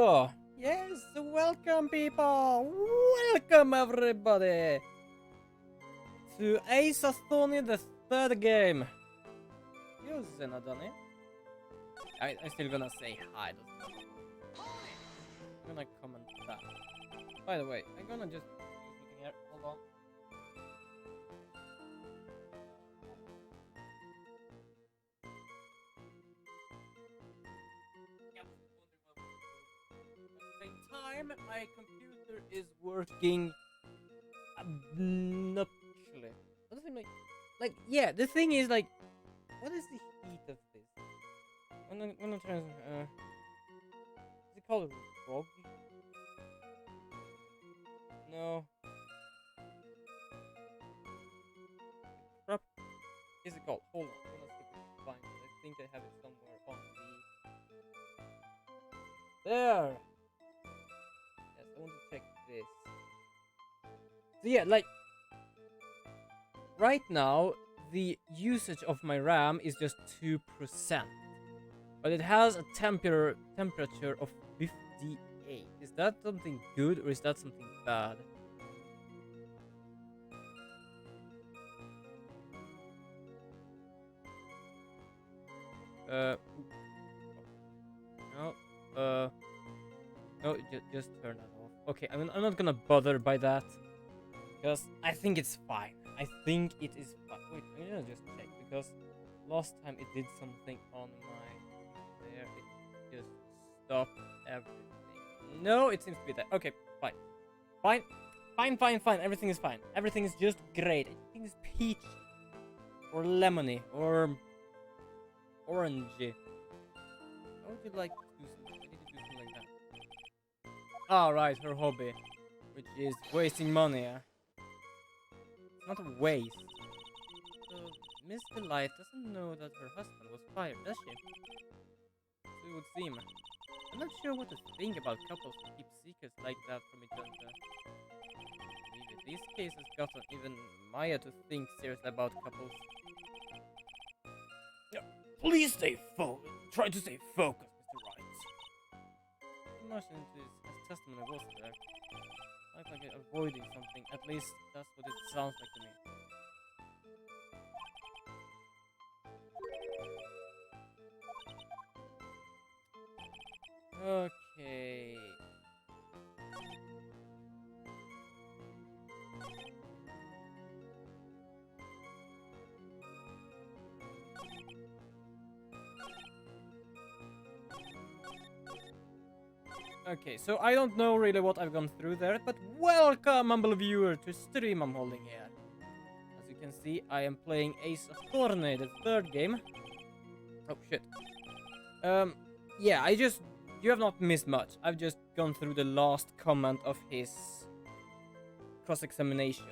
go! Yes, welcome people! Welcome everybody! To Ace Attorney, the third game. You Zenadoni. I'm still gonna say hi. I'm gonna comment that. By the way, I'm gonna just do something here. Hold on. At the same time, my computer is working obnoxiously. What does it mean? Like, yeah, the thing is, like, what is the heat of this? When I try, is it called frog? No. Crap. Is it called? Hold on, I'm gonna see if I can find it. I think I have it somewhere on the. There. Yes, I want to check this. So yeah, like right now the usage of my RAM is just 2%, but it has a temperature of 58. Is that something good or is that something bad? No, no, just turn that off. Okay, I'm not gonna bother by that because I think it's fine. I think it is fine. Wait, I'm gonna just check because last time it did something on my there. It just stopped everything. No, it seems to be that. Okay, fine, fine. Everything is fine. Everything is just great. Everything is peachy or lemony or orangey. How would you like to do something? I need to do something like that. Ah, right, her hobby, which is wasting money. It's not a waste. So, Miss Delight doesn't know that her husband was fired, does she? So it would seem. I'm not sure what to think about couples who keep secrets like that from each other. Maybe this case has gotten even Maya to think seriously about couples. Yeah, please stay focused. Try to stay focused, Mr. Wright. Much into his testimony was there. Like avoiding something. At least that's what it sounds like to me. Okay. Okay, so I don't know really what I've gone through there, but welcome, humble viewer, to stream I'm holding here. As you can see, I am playing Ace Attorney, the third game. Oh, shit. Yeah, you have not missed much. I've just gone through the last comment of his cross-examination.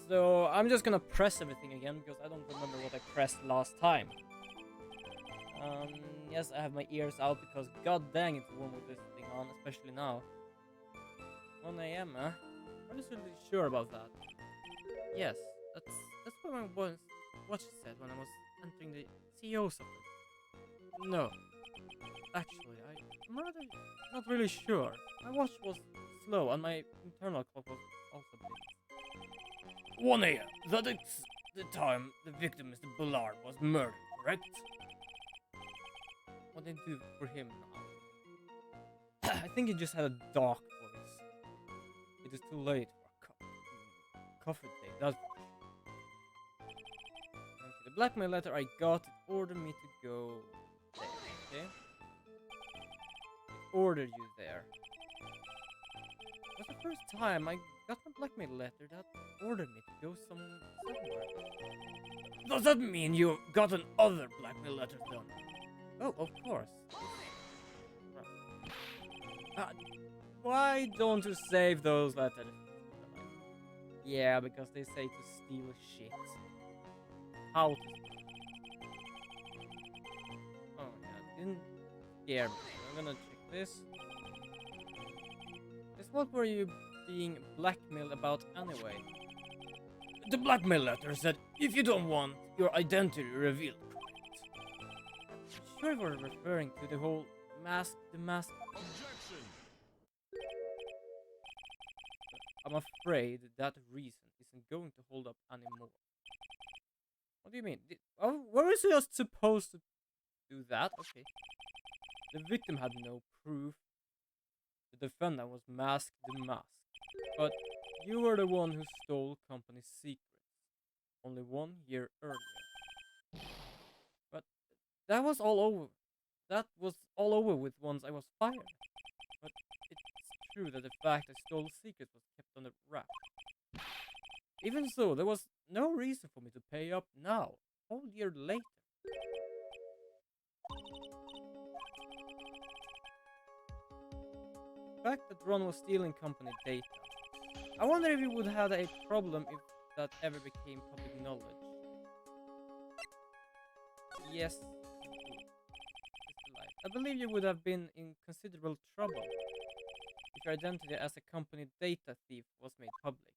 So, I'm just gonna press everything again, because I don't remember what I pressed last time. Yes, I have my ears out, because god dang it's warm with this thing on, especially now. 1 AM, huh? I'm not really sure about that. Yes, that's what my watch said when I was entering the CEO's office. No, actually, I'm rather not really sure. My watch was slow and my internal clock was also big. 1 AM, that is the time the victim, Mr. Bullard, was murdered, correct? What did I do for him now? I think he just had a dark voice. It is too late for a coffee date, that's for sure. Okay, the blackmail letter I got, it ordered me to go there, okay? It ordered you there. It was the first time I got a blackmail letter that ordered me to go somewhere. Does that mean you got another blackmail letter done? Oh, of course. Why don't you save those letters? Yeah, because they say to steal shit. How to steal? Oh yeah, didn't scare me. I'm gonna check this. What were you being blackmailed about anyway? The blackmail letter said if you don't want your identity revealed. I'm sure we're referring to the whole mask. Objection! I'm afraid that reason isn't going to hold up anymore. What do you mean? Were we just supposed to do that? Okay. The victim had no proof. The defendant was masked the mask. But you were the one who stole company secrets. Only 1 year earlier. But that was all over. That was all over with once I was fired. But it's true that the fact I stole secrets was kept under wrap. Even so, there was no reason for me to pay up now, a whole year later. The fact that Ron was stealing company data. I wonder if you would have a problem if that ever became public knowledge. Yes, you would. I believe you would have been in considerable trouble if your identity as a company data thief was made public.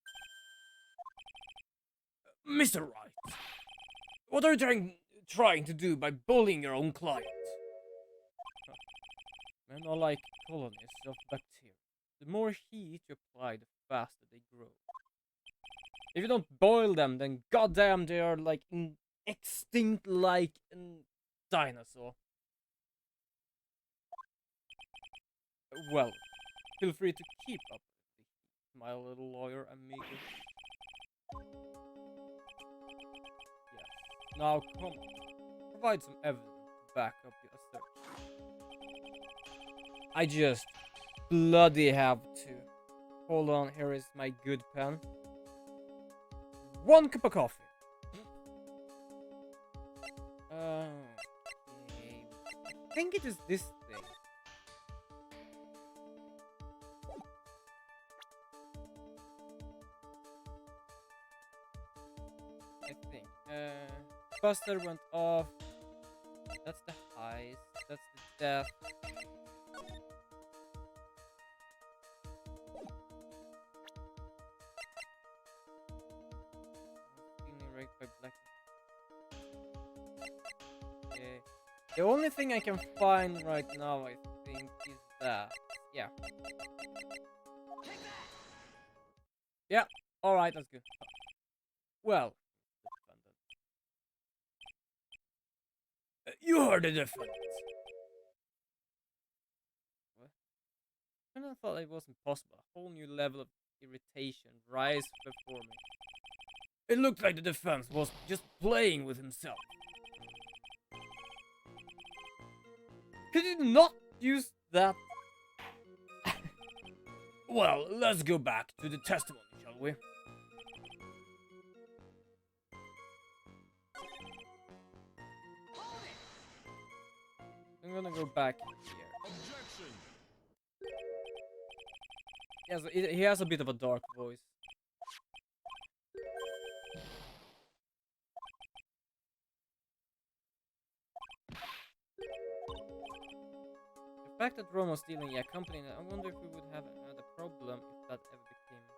Mr. Wright, what are you trying to do by bullying your own client? Men are like colonies of bacteria. The more heat you apply, the faster they grow. If you don't boil them, then goddamn they are like extinct like a dinosaur. Well, feel free to keep up with the heat, my little lawyer amigo. Yes. Now come on. Provide some evidence to back up your assertion. I just bloody have to. Hold on, here is my good pen. 1 cup of coffee. Okay. I think it is this thing. I think. Buster went off. That's the heist. That's the death. Feeling raped by Black. Okay. The only thing I can find right now, I think, is that. Yeah. Yeah. Alright, that's good. Well. You heard the defendant. What? I thought it wasn't possible. A whole new level of irritation rise before me. It looked like the defense was just playing with himself. Could you not use that? Well, let's go back to the testimony, shall we? I'm gonna go back here. Objection. He has a bit of a dark voice. The fact that Rome was stealing a company, I wonder if we would have had a problem if that ever became.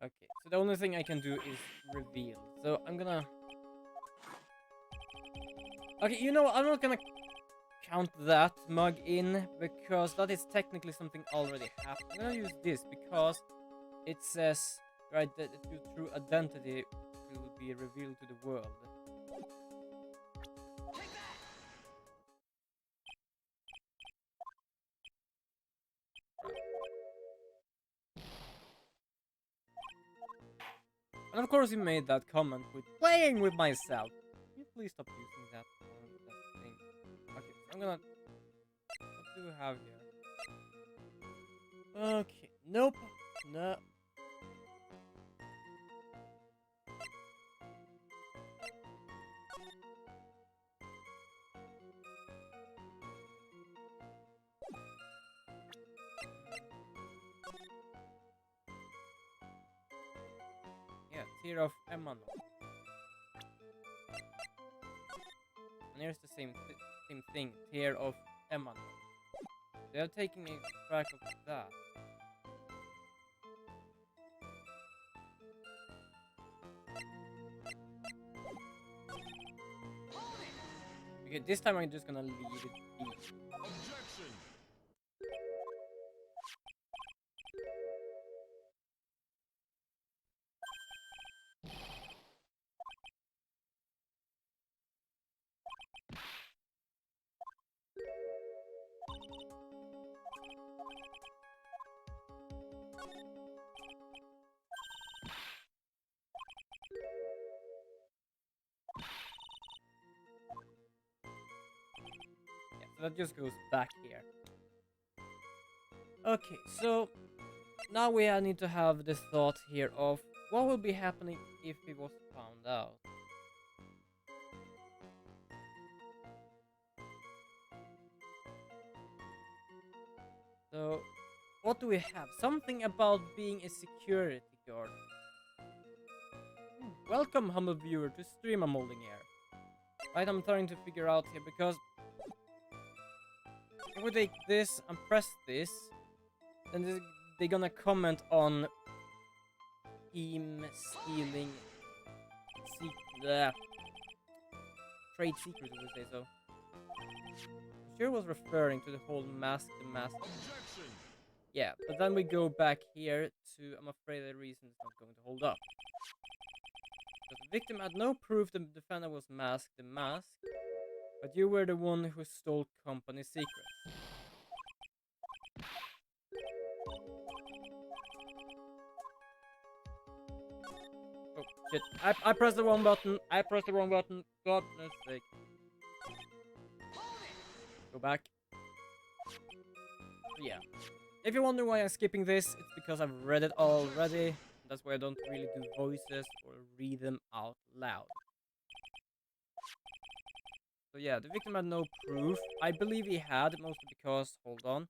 Okay, so the only thing I can do is reveal. So I'm gonna. Okay, you know what? I'm not gonna count that mug in because that is technically something already happened. I'm gonna use this because it says right that your true identity will be revealed to the world. And of course, he made that comment with playing with myself. Can you please stop using that thing? Okay, so I'm gonna. What do we have here? Okay, nope, no. Yeah, Tear of Emanon. And here's the same thing, Tear of Emanon. They are taking a track of that. Okay, this time I'm just gonna leave it be. Objection. Yeah, so that just goes back here. Okay, so now we need to have the thought here of what will be happening if it was found out. So, what do we have? Something about being a security guard. Welcome, humble viewer, to Stream I'm holding here. Right, I'm trying to figure out here because if we take this and press this, then they're gonna comment on him stealing trade secrets, if we say so. I'm sure it was referring to the whole mask the mask. Objection. Yeah, but then we go back here to, I'm afraid the reason is not going to hold up. But the victim had no proof the defender was masked the mask, but you were the one who stole company secrets. Oh, shit. I pressed the wrong button. I pressed the wrong button. God's sake. Go back. So yeah. If you're wondering why I'm skipping this, it's because I've read it already. That's why I don't really do voices or read them out loud. So yeah, the victim had no proof. I believe he had, mostly because, hold on.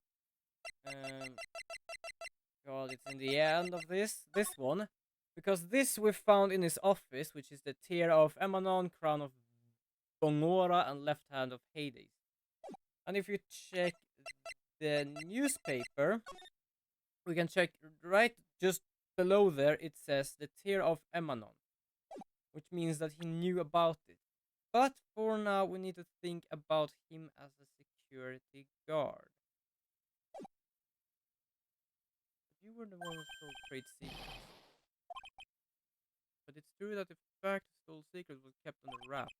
God, it's in the end of this one. Because this we found in his office, which is the tear of Emanon, crown of Bongora, and left hand of Hades. And if you check the newspaper, we can check right just below there, it says the tear of Emanon, which means that he knew about it. But for now, we need to think about him as a security guard. You were the one who stole trade secrets. But it's true that the fact stole secrets was kept under wraps.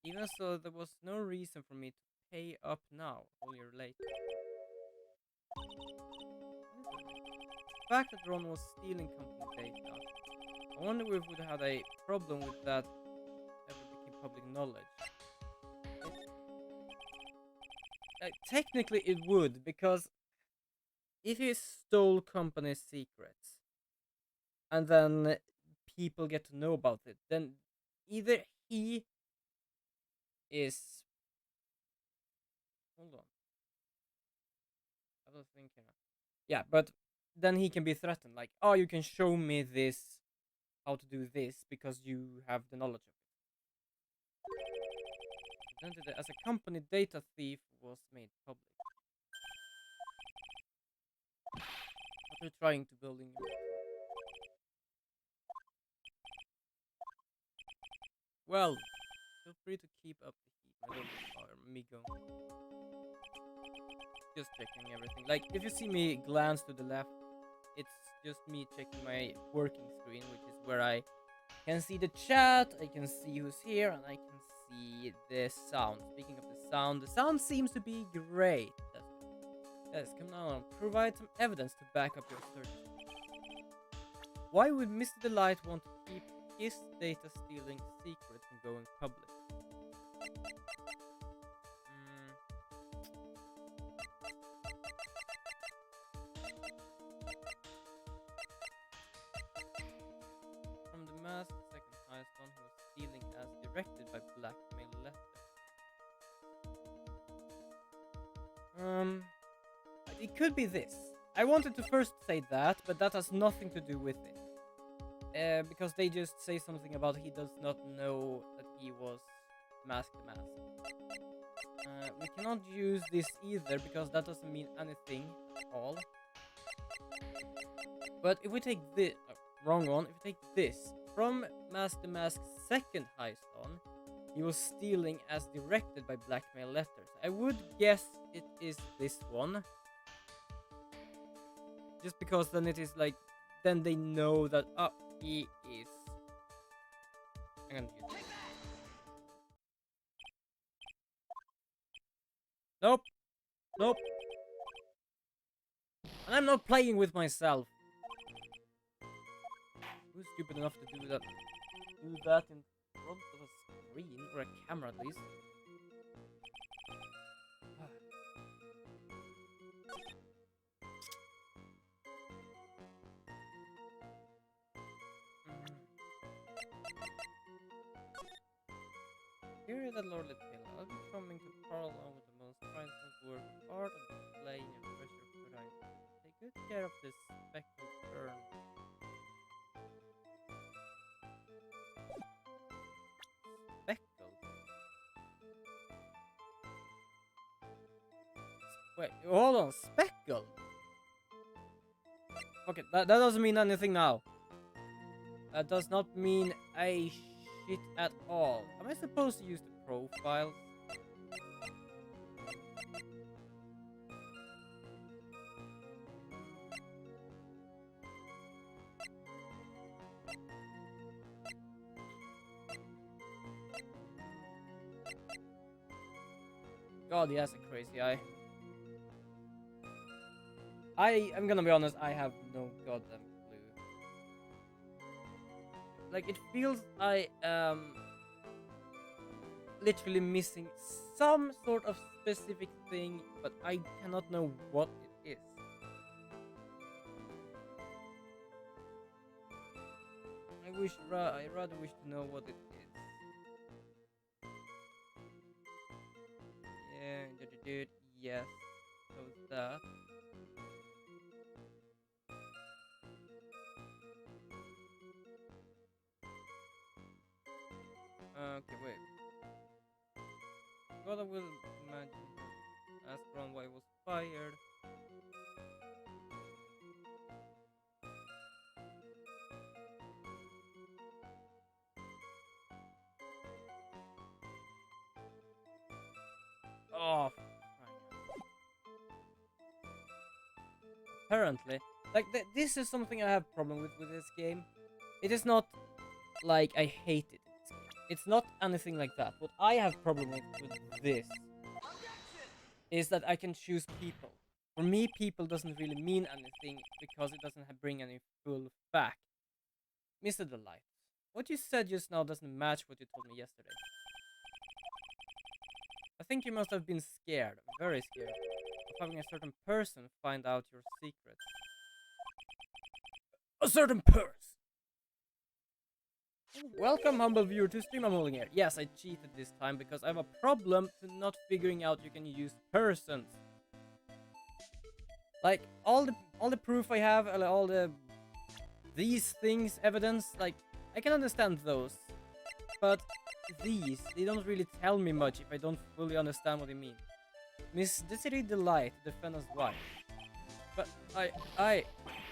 Even so, there was no reason for me to pay up now, a whole year later. The fact that Ron was stealing company data, I wonder if we would have had a problem with that ever became public knowledge. Technically it would, because if he stole company secrets and then people get to know about it, then either he is... Hold on. I was thinking. Yeah, but then he can be threatened. Like, oh, you can show me this, how to do this, because you have the knowledge of it. Identity as a company data thief was made public. What are you trying to build in your... Well, feel free to keep up the heat, my little amigo. Just checking everything. Like, if you see me glance to the left, it's just me checking my working screen, which is where I can see the chat, I can see who's here, and I can see the sound. Speaking of the sound seems to be great. Yes, come on, provide some evidence to back up your search. Why would Mr. Delight want to keep his data stealing secret from going public? From the mask, second highest one who was stealing as directed by blackmail letter. It could be this. I wanted to first say that, but that has nothing to do with it. Because they just say something about he does not know that he was mask the mask. We cannot use this either, because that doesn't mean anything at all. But if we take this... wrong one. If we take this from Mask the Mask second highest on, he was stealing as directed by blackmail letters. I would guess it is this one. Just because then it is like, then they know that, oh, he is. I'm gonna use it. Nope. Nope. And I'm not playing with myself. Who's stupid enough to do that? Do that in front of a screen or a camera at least. Here is a lordly tale. I'll be coming to parlor along with the most prized work of art and displaying and treasure of good items. Take good care of this speckled fern. Speckled? Wait, hold on, speckled? Okay, that doesn't mean anything now. That does not mean a shit at all. Am I supposed to use the profiles? God, he has a crazy eye. I'm gonna be honest, I have no goddamn clue. Like, it feels I am literally missing some sort of specific thing, but I cannot know what it is. I rather wish to know what it is. Yeah, yes. So that. Okay, wait. God, I will imagine. Ask Ron why he was fired. Oh, apparently, like this is something I have problem with this game. It is not like I hate it in this game. It's not anything like that. What I have problem with this is that I can choose people. For me, people doesn't really mean anything because it doesn't bring any full fact. Mr. Delight, what you said just now doesn't match what you told me yesterday. I think you must have been scared, very scared, of having a certain person find out your secrets. A certain person! Welcome, humble viewer, to stream I'm holding here. Yes, I cheated this time because I have a problem to not figuring out you can use persons. Like, all the proof I have, all these things, evidence, like, I can understand those. But they don't really tell me much if I don't fully understand what they mean. Miss Desiree Delight, defendant's wife. But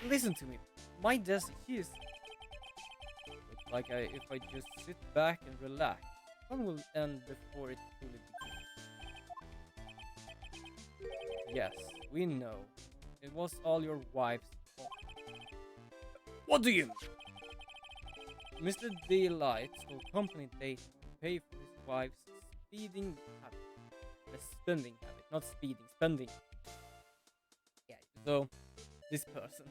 listen to me. My Desi, she is... Like, if I just sit back and relax, fun will end before it truly begins. Yes, we know. It was all your wife's fault. What do you mean? Mr. Delight stole company data to pay for his wife's speeding habit. Spending habit, not speeding, spending. Yeah, so, this person.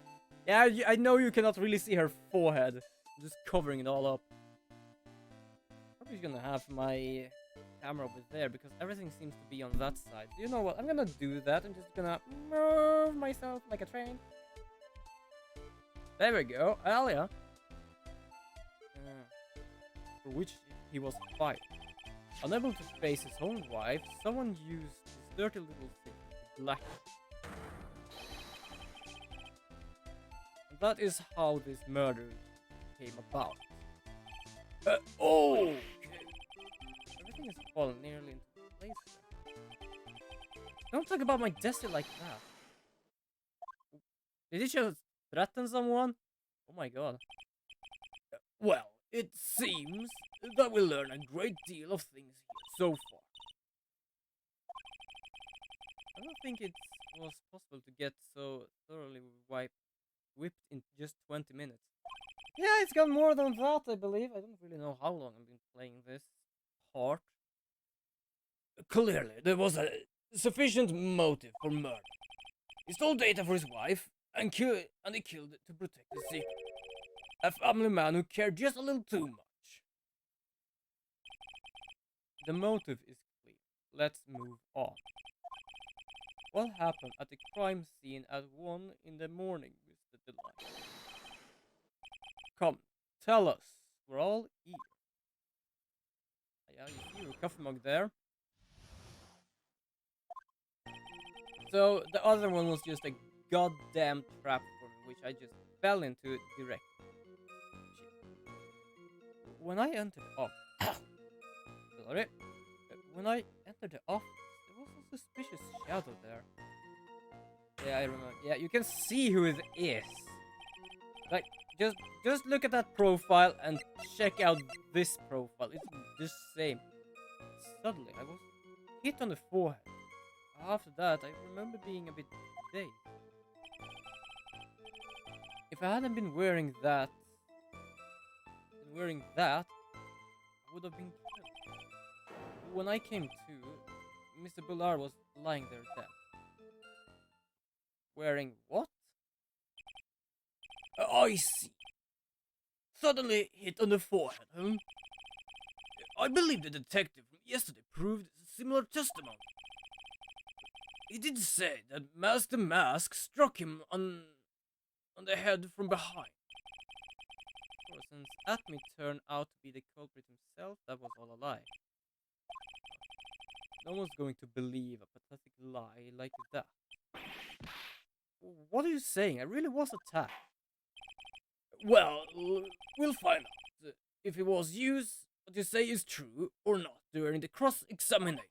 Yeah, I know you cannot really see her forehead. I'm just covering it all up. Probably gonna have my camera over there because everything seems to be on that side. You know what? I'm gonna do that. I'm just gonna move myself like a train. There we go. Hell yeah. For which he was fired. Unable to face his own wife, someone used his dirty little thing to black him. And that is how this murder came about. Okay. Everything is falling nearly into place there. Don't talk about my destiny like that. Did he just threaten someone? Oh my god. Well, It seems that we learn a great deal of things here so far. I don't think it was possible to get so thoroughly whipped in just 20 minutes. Yeah, it's got more than that, I believe. I don't really know how long I've been playing this part. Clearly, there was a sufficient motive for murder. He stole data for his wife and he killed it to protect the secret. A family man who cared just a little too much. The motive is clear. Let's move on. What happened at the crime scene at 1 in the morning, Mr. Delight? Come, tell us. We're all ears. Yeah, you see your coffee mug there. So the other one was just a goddamn trap for me, which I just fell into directly. When I entered sorry. When I entered the office, there was a suspicious shadow there. Yeah, I remember. Yeah, you can see who it is. Like, just look at that profile and check out this profile. It's the same. Suddenly, I was hit on the forehead. After that, I remember being a bit dazed. If I hadn't been wearing that, I would have been killed. When I came to, Mr. Bullard was lying there dead. Wearing what? I see. Suddenly hit on the forehead, huh? I believe the detective from yesterday proved similar testimony. He did say that Master Mask struck him on the head from behind. Of course, since Atmi turned out to be the culprit himself, that was all a lie. No one's going to believe a pathetic lie like that. What are you saying? I really was attacked. Well, we'll find out if it was used, what you say is true or not during the cross-examination.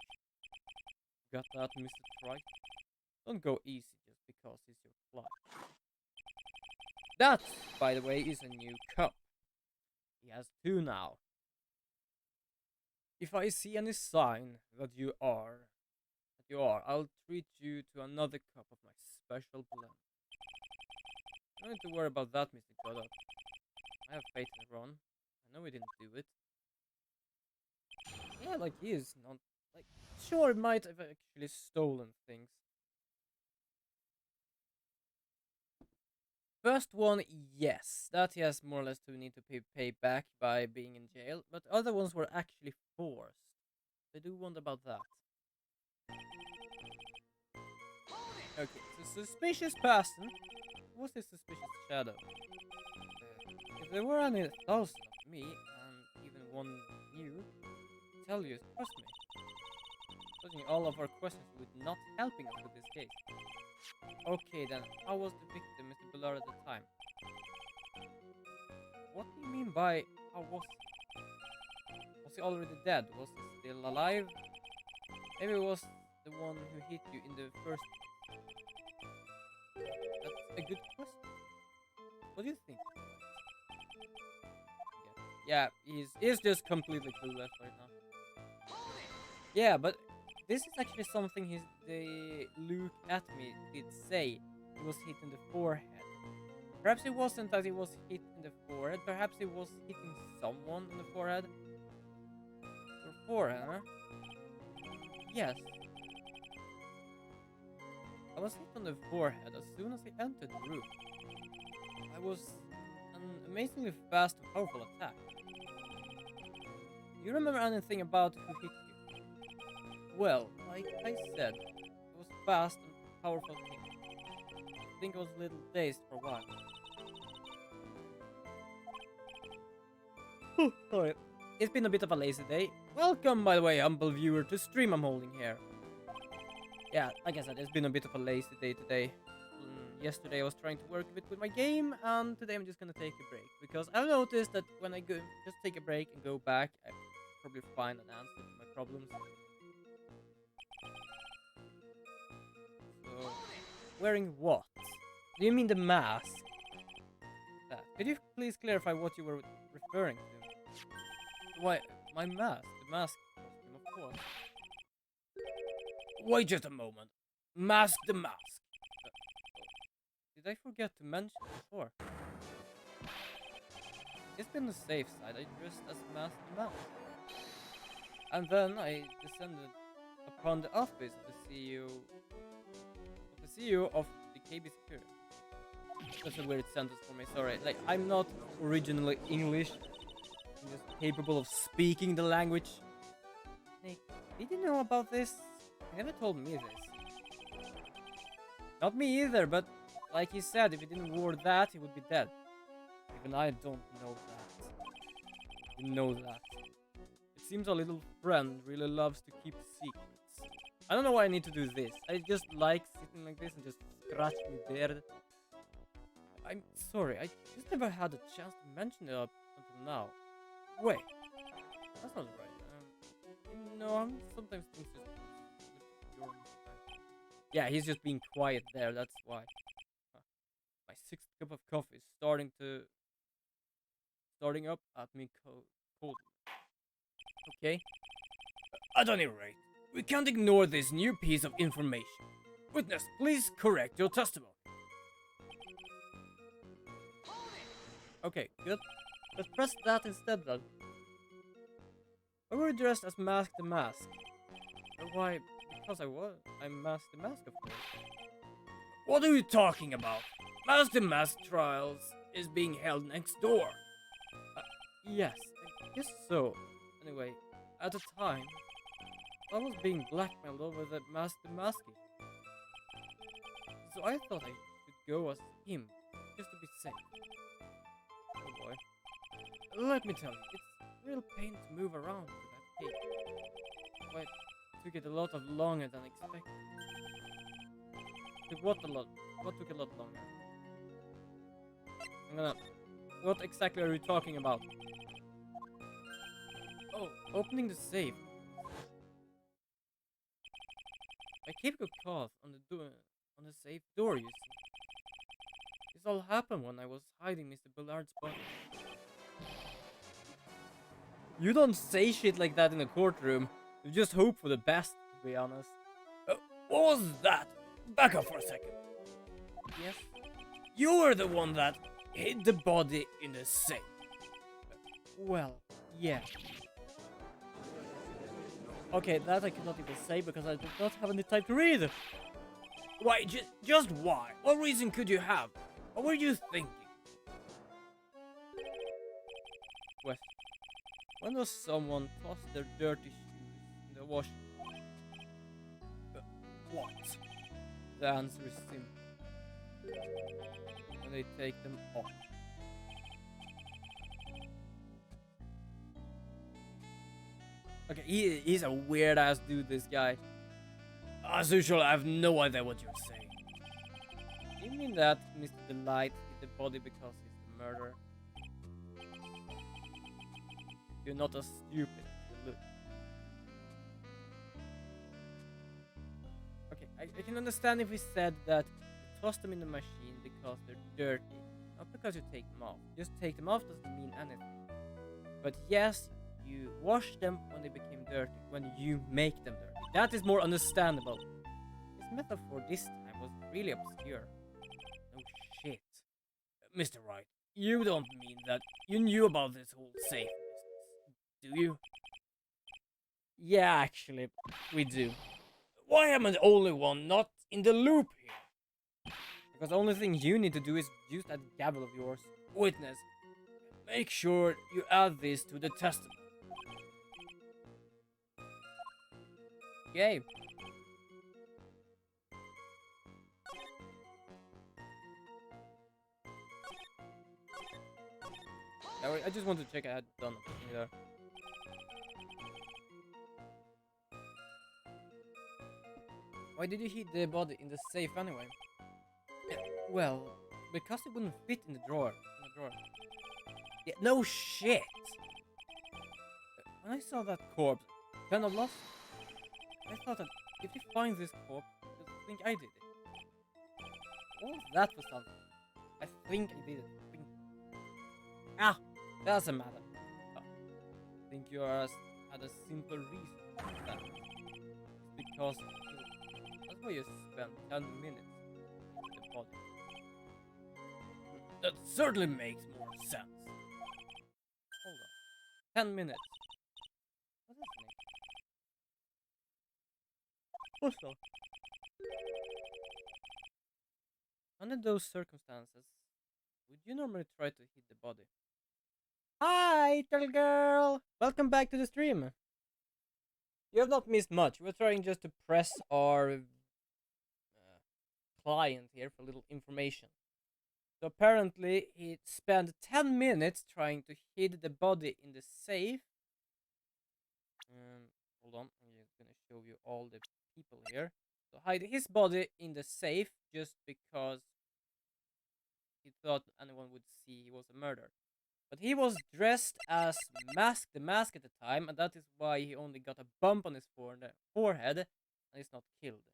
Got that, Mr. Trike? Don't go easy just because it's your client. That, by the way, is a new cup. He has 2 now. If I see any sign that you are, I'll treat you to another cup of my special blend. You don't need to worry about that, Mr. Goddard. I have faith in Ron. I know he didn't do it. Yeah, like he is not... Like, sure, he might have actually stolen things. First one, yes. That he has more or less to need to pay back by being in jail. But other ones were actually forced. I do wonder about that. Okay, so suspicious person. What's this suspicious shadow? If there were any 1,000 of me, and even one new, tell you, trust me. Judging all of our questions with not helping us with this case. Okay then, how was the victim, Mr. Bullard, at the time? What do you mean by how was he? Was he already dead? Was he still alive? Maybe it was the one who hit you in the first place. That's a good question. What do you think? Yeah, he's just completely clueless right now. Yeah, but this is actually something the Luke at me did say. He was hit in the forehead. Perhaps it wasn't that he was hit in the forehead. Perhaps he was hitting someone in the forehead. Or forehead, huh? Yes. I was hit on the forehead as soon as I entered the room. I was an amazingly fast and powerful attack. Do you remember anything about who hit you? Well, like I said, it was fast and powerful kick. I think I was a little dazed for a while. Sorry. It's been a bit of a lazy day. Welcome, by the way, humble viewer, to stream I'm holding here. Yeah, like I said, it's been a bit of a lazy day today. Yesterday I was trying to work a bit with my game, and today I'm just gonna take a break. Because I've noticed that when I just take a break and go back, I probably find an answer to my problems. So, wearing what? Do you mean the mask? That. Could you please clarify what you were referring to? Why, my mask. The mask costume, of course. Wait just a moment. Mask the mask. Did I forget to mention before? It's been the safe side. I dressed as Mask the Mask. And then I descended upon the office of the CEO of the KB Security. That's a weird sentence for me, sorry. Like, I'm not originally English. I'm just capable of speaking the language. Nick, did you know about this? He never told me this. Not me either, but like he said, if he didn't wear that, he would be dead. Even I don't know that. You know that. It seems our little friend really loves to keep secrets. I don't know why I need to do this. I just like sitting like this and just scratching my beard. I'm sorry, I just never had a chance to mention it up until now. Wait, that's not right. Sometimes things just... Yeah, he's just being quiet there, that's why. My sixth cup of coffee is starting up at me cold. Okay? At any rate, we can't ignore this new piece of information. Witness, please correct your testimony. Okay, good. Let's press that instead then. I were dressed as Mask the Mask. Why? Because I'm Mask the Mask, of course. What are you talking about? Mask the Mask trials is being held next door. Yes, I guess so. Anyway, at the time, I was being blackmailed over the Mask the Mask issue. So I thought I should go as him, just to be safe. Oh boy. Let me tell you, it's real pain to move around with that cape. But it took it a lot longer than expected. What took a lot longer? What exactly are you talking about? Oh, opening the safe. My cape got caught on the safe door, you see. This all happened when I was hiding Mr. Bullard's body. You don't say shit like that in a courtroom. You just hope for the best, to be honest. What was that? Back up for a second. Yes? You were the one that hid the body in the safe. Well, yeah. Okay, that I cannot even say because I did not have any time to read it. Why, just why? What reason could you have? What were you thinking? Question. When does someone toss their dirty shoes in the washing machine? What? The answer is simple. When they take them off. Okay, he's a weird ass dude, this guy. As usual, I have no idea what you're saying. You mean that Mr. Delight hit the body because he's the murderer? You're not as stupid as you look. Okay, I can understand if we said that you toss them in the machine because they're dirty, not because you take them off. Just take them off doesn't mean anything. But yes, you wash them when they became dirty, when you make them dirty. That is more understandable. His metaphor this time was really obscure. No shit. Mr. Wright, you don't mean that you knew about this whole safe business, do you? Yeah, actually, we do. Why am I the only one not in the loop here? Because the only thing you need to do is use that gavel of yours. Witness, make sure you add this to the testimony. Okay. I just want to check I had done everything there. Why did you hide the body in the safe anyway? Well, because it wouldn't fit in the drawer. Yeah, no shit! When I saw that corpse, kind of lost. I thought that if you find this corpse, you'll think I did it. What was that for something? I think I did it. Ah! Doesn't matter. think you had a simple reason for that. It's because that's why you spent 10 minutes in the body. That certainly makes more sense. Hold on. 10 minutes. What is it? Also, under those circumstances, would you normally try to hit the body? Hi, little girl! Welcome back to the stream. You have not missed much. We're trying just to press our client here for a little information. So apparently, he spent 10 minutes trying to hide the body in the safe. Hold on, I'm just gonna show you all the people here. So hide his body in the safe just because he thought anyone would see he was a murderer. But he was dressed as the mask at the time, and that is why he only got a bump on his forehead and is not killed.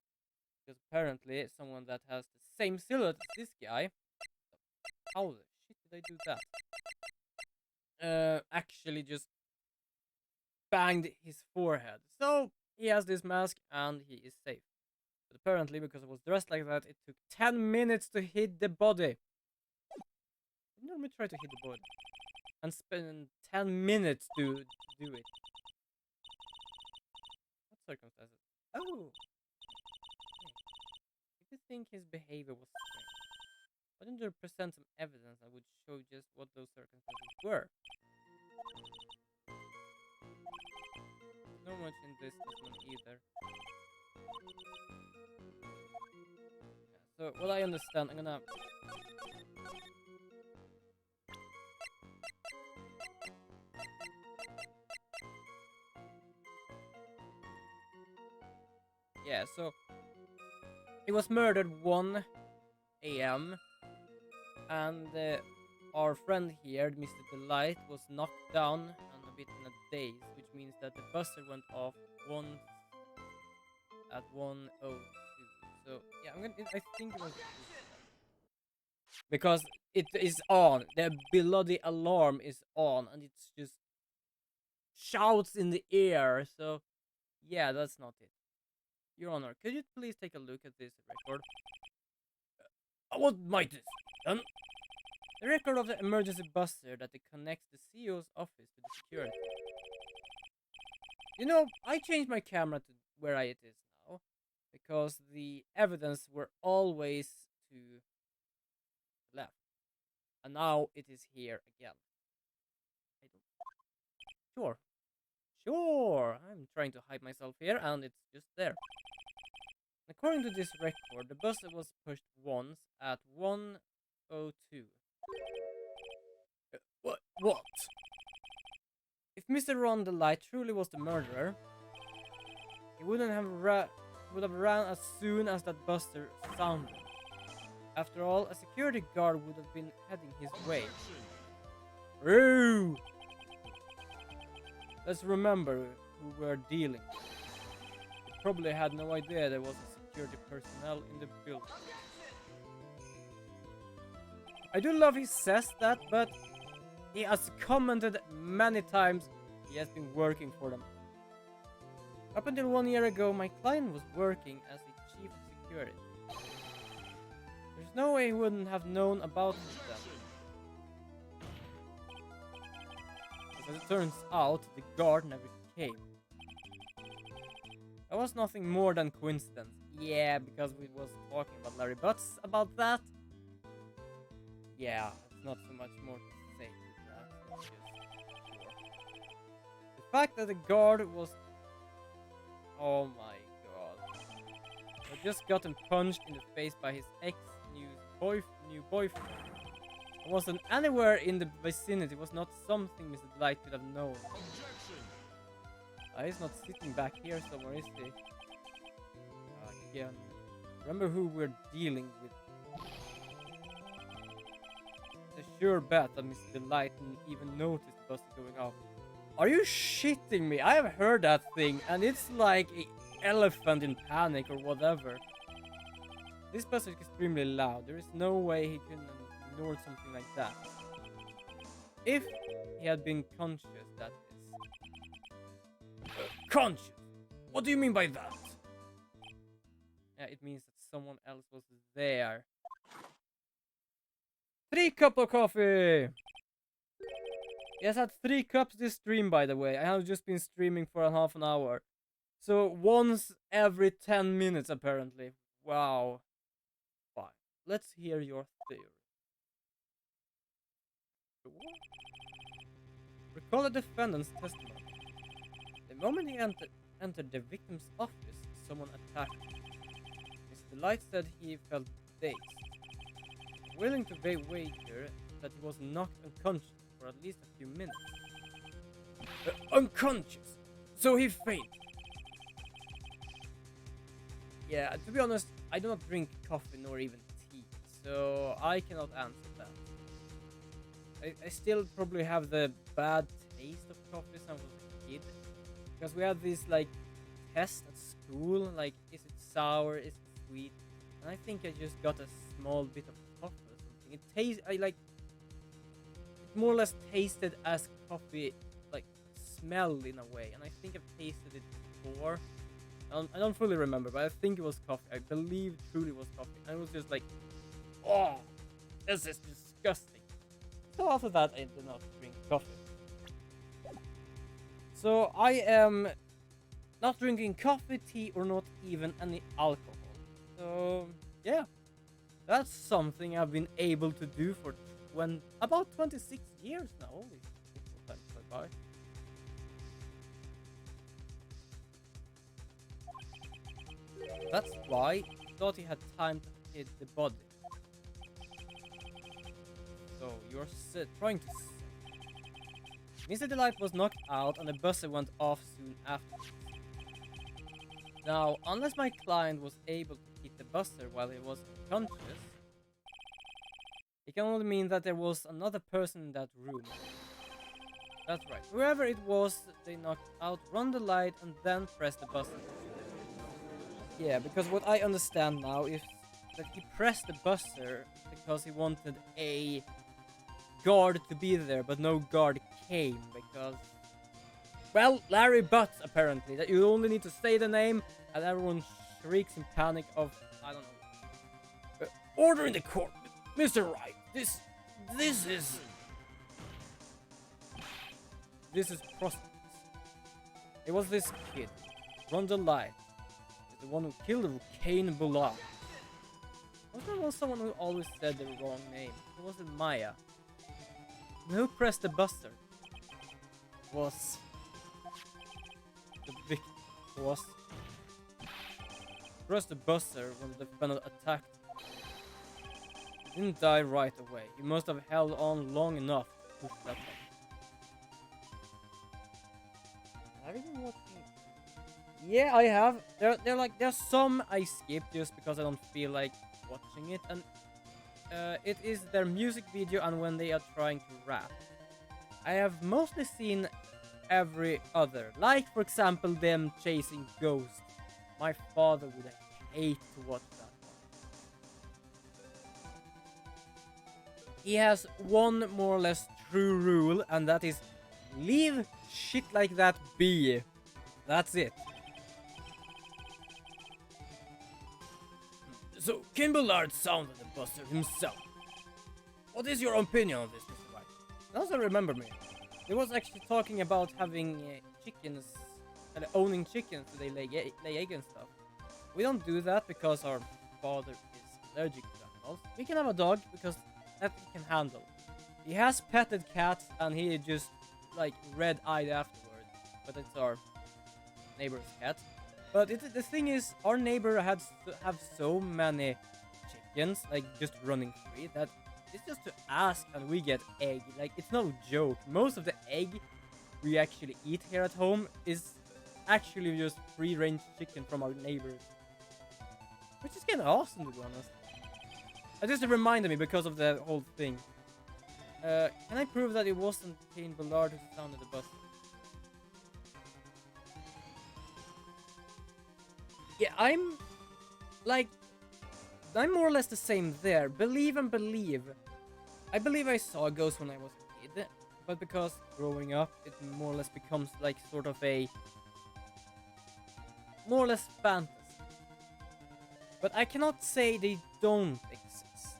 Because apparently someone that has the same silhouette as this guy, how the shit did I do that? Actually just banged his forehead. So he has this mask and he is safe. But apparently, because I was dressed like that, it took 10 minutes to hit the body. I normally try to hit the body and spend 10 minutes to do it. What circumstances? Oh! If you think his behavior was strange, why don't you present some evidence that would show just what those circumstances were? No much in this one either. Yeah, so what I understand, I'm gonna yeah, so he was murdered 1 a.m. and our friend here, Mr. Delight, was knocked down and a bit in a daze, which means that the buzzer went off once at 1:02. So yeah, I think it was because it is on. The bloody alarm is on, and it's just shouts in the air. So yeah, that's not it. Your Honor, could you please take a look at this record? What might this be done? The record of the emergency buzzer that connects the CEO's office to the security. You know, I changed my camera to where it is now because the evidence were always to the left, and now it is here again. Sure, sure. I'm trying to hide myself here, and it's just there. According to this record, the buzzer was pushed once at 1:02. What? If Mr. Ron the Light truly was the murderer, he would have ran as soon as that buzzer sounded. After all, a security guard would have been heading his way. Ooh! Let's remember who we're dealing with. He probably had no idea there was a security personnel in the building. I do love he says that, but he has commented many times he has been working for them. Up until 1 year ago, my client was working as a chief of security. There's no way he wouldn't have known about it then. As it turns out, the guard never came. That was nothing more than coincidence. Yeah, because we was talking about Larry Butts about that. Yeah, it's not so much more to say to that. It's just sure. The fact that the guard was... Oh my god. Had just gotten punched in the face by his ex-new boyfriend. It wasn't anywhere in the vicinity. It was not something Mr. Light could have known. He's not sitting back here somewhere, is he? Again. Remember who we're dealing with. It's a sure bet that Mr. Delight didn't even notice the bus going off. Are you shitting me? I have heard that thing, and it's like an elephant in panic or whatever. This bus is extremely loud. There is no way he could have ignored something like that. If he had been conscious, that is. unconscious. What do you mean by that? Yeah, it means that someone else was there. 3 cups of coffee! Yes, I had 3 cups this stream, by the way. I have just been streaming for a half an hour. So once every 10 minutes, apparently. Wow. Fine. Let's hear your theory. Recall the defendant's testimony. The moment he entered the victim's office, someone attacked him. Mr. Delight said he felt dazed. Willing to wager that he was knocked unconscious for at least a few minutes. Unconscious? So he fainted. Yeah, to be honest, I do not drink coffee nor even tea, so I cannot answer that. I still probably have the bad taste of coffee since I was a kid. Because we had this, like, test at school, like, is it sour, is it sweet? And I think I just got a small bit of coffee or something. It it more or less tasted as coffee, like, smelled in a way. And I think I've tasted it before. I don't fully remember, but I think it was coffee. I believe truly it was coffee. And it was just like, oh, this is disgusting. So after that, I did not drink coffee. So I am not drinking coffee, tea, or not even any alcohol. So yeah, that's something I've been able to do for about 26 years now. Holy time flies by. That's why he thought he had time to hit the body. So you're trying to say Mr. Delight was knocked out and the buzzer went off soon after. Now, unless my client was able to hit the buzzer while he was unconscious, it can only mean that there was another person in that room. That's right. Whoever it was, they knocked out, run the light, and then press the buzzer. Yeah, because what I understand now is that he pressed the buzzer because he wanted a guard to be there, but no guard came because, well, Larry Butts apparently, that you only need to say the name and everyone shrieks in panic of, I don't know. Order in the court, Mr. Wright. This is prostitutes. It was this kid, Ronda Light, the one who killed Kane Bullard. Wasn't there someone who always said the wrong name? It wasn't Maya. And who pressed the buzzer? Was the victim. Was pressed the buzzer when the defendant attacked. He didn't die right away. He must have held on long enough to push that button. Have you been watching? Yeah, I have. There's some I skip just because I don't feel like watching it, and it is their music video and when they are trying to rap. I have mostly seen every other, like for example them chasing ghosts. My father would hate to watch that one. He has one more or less true rule, and that is leave shit like that be. That's it. So, Ken Bullard sounded the buzzer himself. What is your opinion on this, Mr. White? Doesn't remember me. He was actually talking about having chickens, owning chickens so they lay egg and stuff. We don't do that because our father is allergic to animals. We can have a dog because that he can handle. He has petted cats and he just like red-eyed afterwards, but it's our neighbor's cat. But the thing is, our neighbor have so many chickens, like just running free, that it's just to ask and we get egg. Like, it's no joke. Most of the egg we actually eat here at home is actually just free-range chicken from our neighbors. Which is kind of awesome, to be honest. It just reminded me because of the whole thing. Can I prove that it wasn't Kane Bullard who sounded the buzzer? Yeah, I'm more or less the same there. Believe and believe. I believe I saw a ghost when I was a kid, but because growing up, it more or less becomes like sort of a more or less fantasy. But I cannot say they don't exist.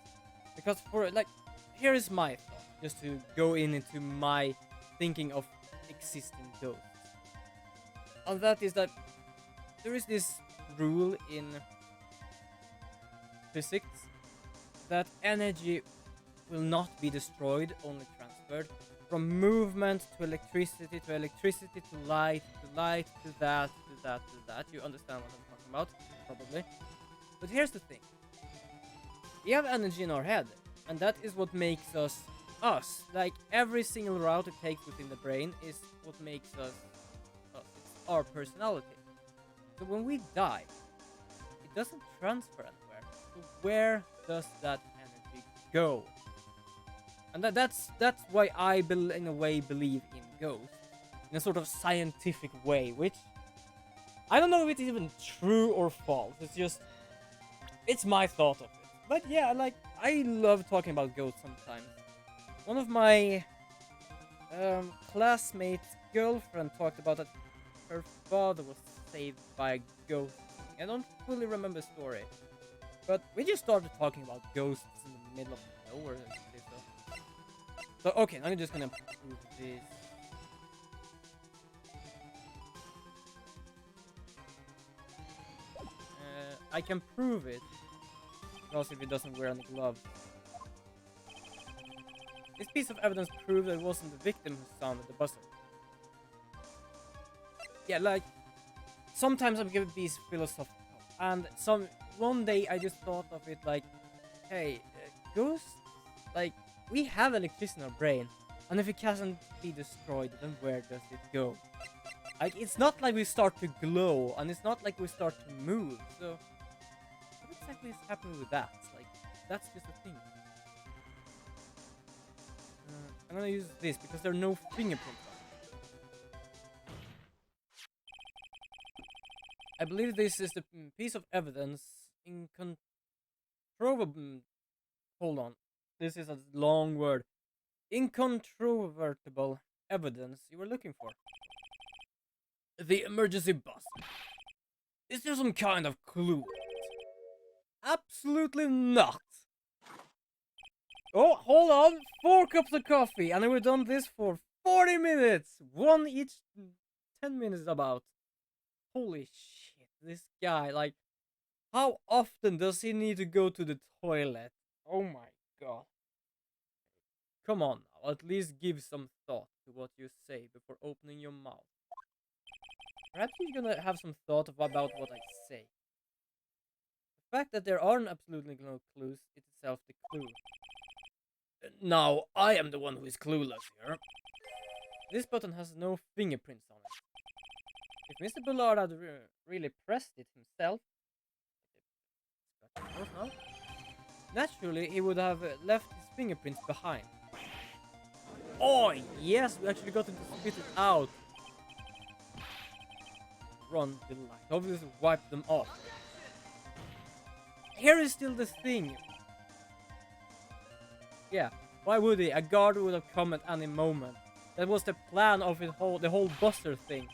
Because for, like, here is my thought, just to go into my thinking of existing ghosts. And that is that there is this rule in physics that energy will not be destroyed, only transferred. From movement to electricity to light to that to that to that. You understand what I'm talking about, probably. But here's the thing. We have energy in our head, and that is what makes us us. Like, every single route it takes within the brain is what makes us us. It's our personality. So when we die, it doesn't transfer anywhere. So where does that energy go? And that's why I in a way believe in ghosts, in a sort of scientific way, which I don't know if it's even true or false. It's my thought of it. But yeah, like, I love talking about ghosts sometimes. One of my classmates' girlfriend talked about that her father was saved by a ghost. I don't fully remember the story, but we just started talking about ghosts in the middle of nowhere. So okay, I'm just gonna prove this. I can prove it because if it doesn't wear any gloves. This piece of evidence proves that it wasn't the victim who sounded the buzzer. Yeah, like, sometimes I'm gonna be philosophical, and one day I just thought of it like, hey, ghosts, like, we have electricity in our brain, and if it can't be destroyed, then where does it go? Like, it's not like we start to glow, and it's not like we start to move, so what exactly is happening with that? Like, that's just a thing. I'm gonna use this because there are no fingerprints on it. I believe this is the piece of evidence hold on. This is a long word. Incontrovertible evidence you were looking for. The emergency bus. Is there some kind of clue? Absolutely not. Oh, hold on. 4 cups of coffee, and we've done this for 40 minutes. One each, 10 minutes about. Holy shit, this guy, like, how often does he need to go to the toilet? Oh my god. Come on now, at least give some thought to what you say before opening your mouth. Perhaps you're gonna have some thought about what I say. The fact that there aren't absolutely no clues is itself the clue. Now, I am the one who is clueless here. This button has no fingerprints on it. If Mr. Bullard had really pressed it himself, naturally he would have left his fingerprints behind. Oh yes, we actually got him to spit it out. Run the light. Obviously wipe them off. Here is still the thing. Yeah, why would he? A guard would have come at any moment. That was the plan of the whole Buster thing.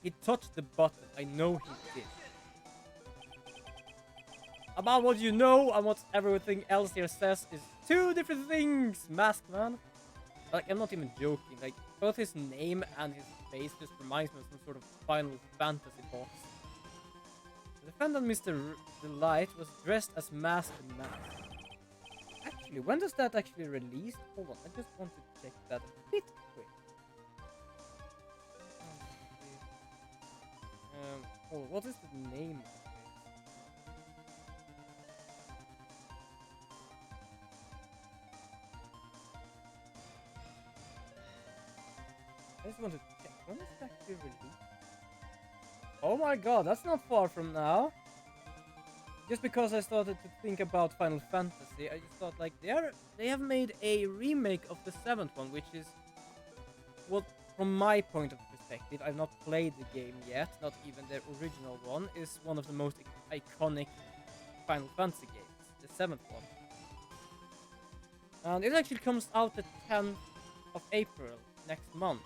He touched the button. I know he did. About what you know and what everything else here says is 2 different things, Masked Man. Like, I'm not even joking. Like, both his name and his face just reminds me of some sort of Final Fantasy boss. The defendant, Mr. Delight, was dressed as Masked Man. Actually, when does that actually release? Hold on, I just want to check that a bit quick. Hold on, what is the name of it? I just want to check. When is it actually released? Oh my god, that's not far from now. Just because I started to think about Final Fantasy, I just thought, like, they have made a remake of the 7th one, which is what, from my point of perspective, I've not played the game yet, not even the original one, is one of the most iconic Final Fantasy games, the 7th one. And it actually comes out the 10th of April next month,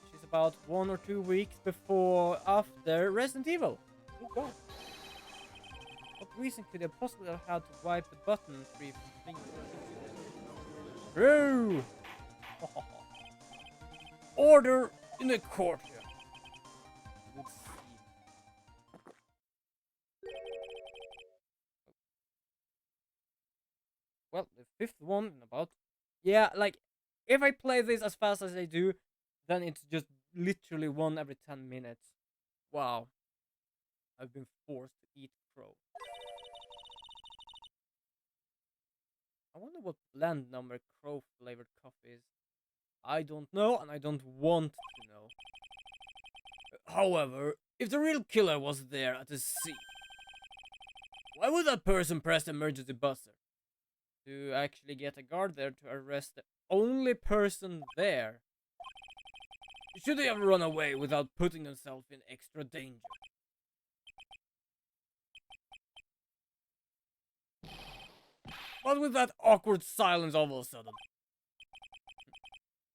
which is about 1 or 2 weeks after Resident Evil. Oh god. What reason could they possibly have had to wipe the button 3 fingers? True! Order in the courtyard. Would seem. Well, the fifth one in about. Yeah, like, if I play this as fast as I do, then it's just literally one every 10 minutes. Wow. I've been forced to eat crow. I wonder what blend number crow flavored coffee is. I don't know, and I don't want to know. However, if the real killer was there at the scene, why would that person press the emergency buzzer? To actually get a guard there to arrest the only person there? Should they have run away without putting themselves in extra danger? But with that awkward silence all of a sudden.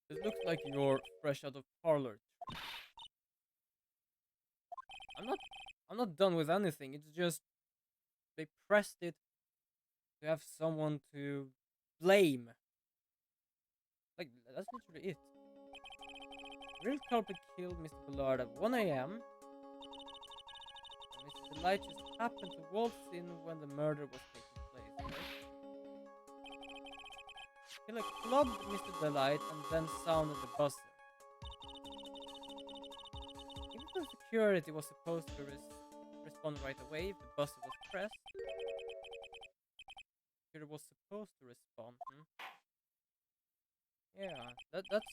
It looks like you're fresh out of parlor. I'm not done with anything. It's just they pressed it to have someone to blame. Like, that's literally it. The real culprit killed Mr. Ballard at 1 a.m. Mr. Delight just happened to waltz in when the murder was taking place, right? Killer clubbed Mr. Delight and then sounded the buzzer. Even though security was supposed to respond right away if the buzzer was pressed, security was supposed to respond. Yeah, that's.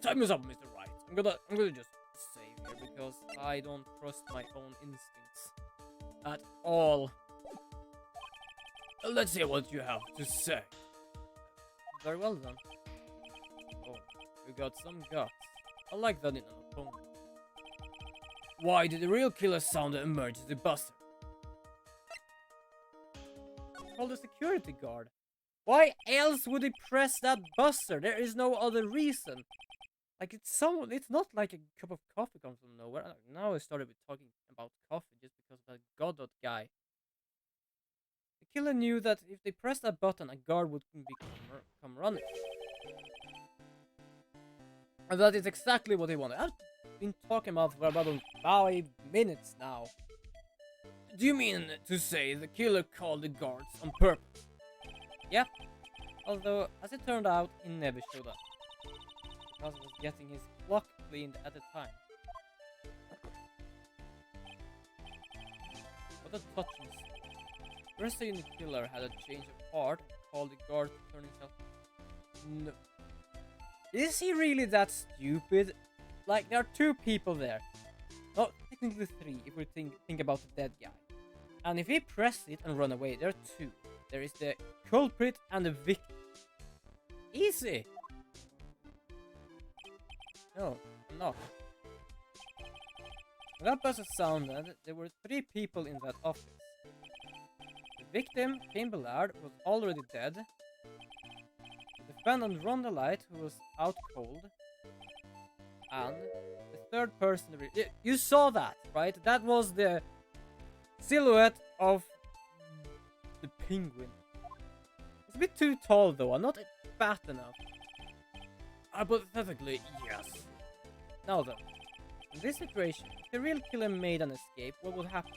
Time is up, Mr. Wright. I'm gonna just save here because I don't trust my own instincts at all. Let's hear what you have to say. Very well done. Oh, you got some guts. I like that in an opponent. Why did the real killer sound the emergency buzzer? Call the security guard. Why else would he press that buzzer? There is no other reason. Like, it's not like a cup of coffee comes from nowhere. Now I started with talking about coffee just because of that Godot guy. The killer knew that if they pressed that button, a guard would come running. And that is exactly what they wanted. I've been talking about for about 5 minutes now. Do you mean to say the killer called the guards on purpose? Yep. Although, as it turned out, he never showed up. Because he was getting his clock cleaned at the time. What a touching story. First saying the killer had a change of heart and called the guard to turn himself. No. Is he really that stupid? Like, there are 2 people there. No, technically 3 if we think about the dead guy. And if he pressed it and run away, there are 2. There is the culprit and the victim. Easy! No, I'm not. When that buzzer sounded, there were 3 people in that office. The victim, Kim Ballard, was already dead. The defendant, Ron Delight, who was out cold. And the third person... You saw that, right? That was the silhouette of the penguin. It's a bit too tall, though. I'm not fat enough. Hypothetically, yes. Now then, in this situation, if the real killer made an escape, what would happen?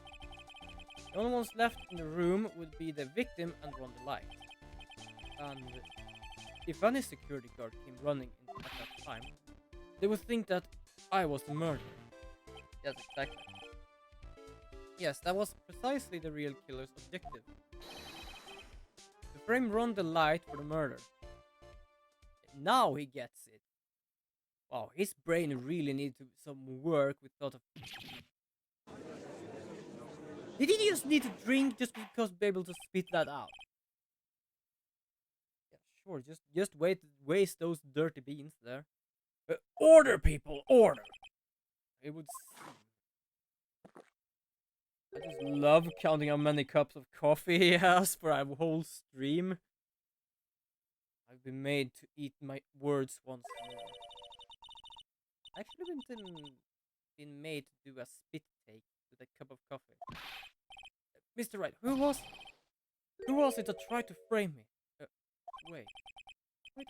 The only ones left in the room would be the victim and Ron Delight. And if any security guard came running in at that time, they would think that I was the murderer. Yes, exactly. Yes, that was precisely the real killer's objective. To frame Ron Delight for the murder. Now he gets it. Wow, his brain really needs some work with thought of... Did he just need to drink just because to be able to spit that out? Yeah, sure, just waste those dirty beans there. Order, people, order! It would seem. I just love counting how many cups of coffee he has for a whole stream. I've been made to eat my words once more. Actually been made to do a spit take with a cup of coffee. Mr. Wright, who was it that tried to frame me? Wait, wait.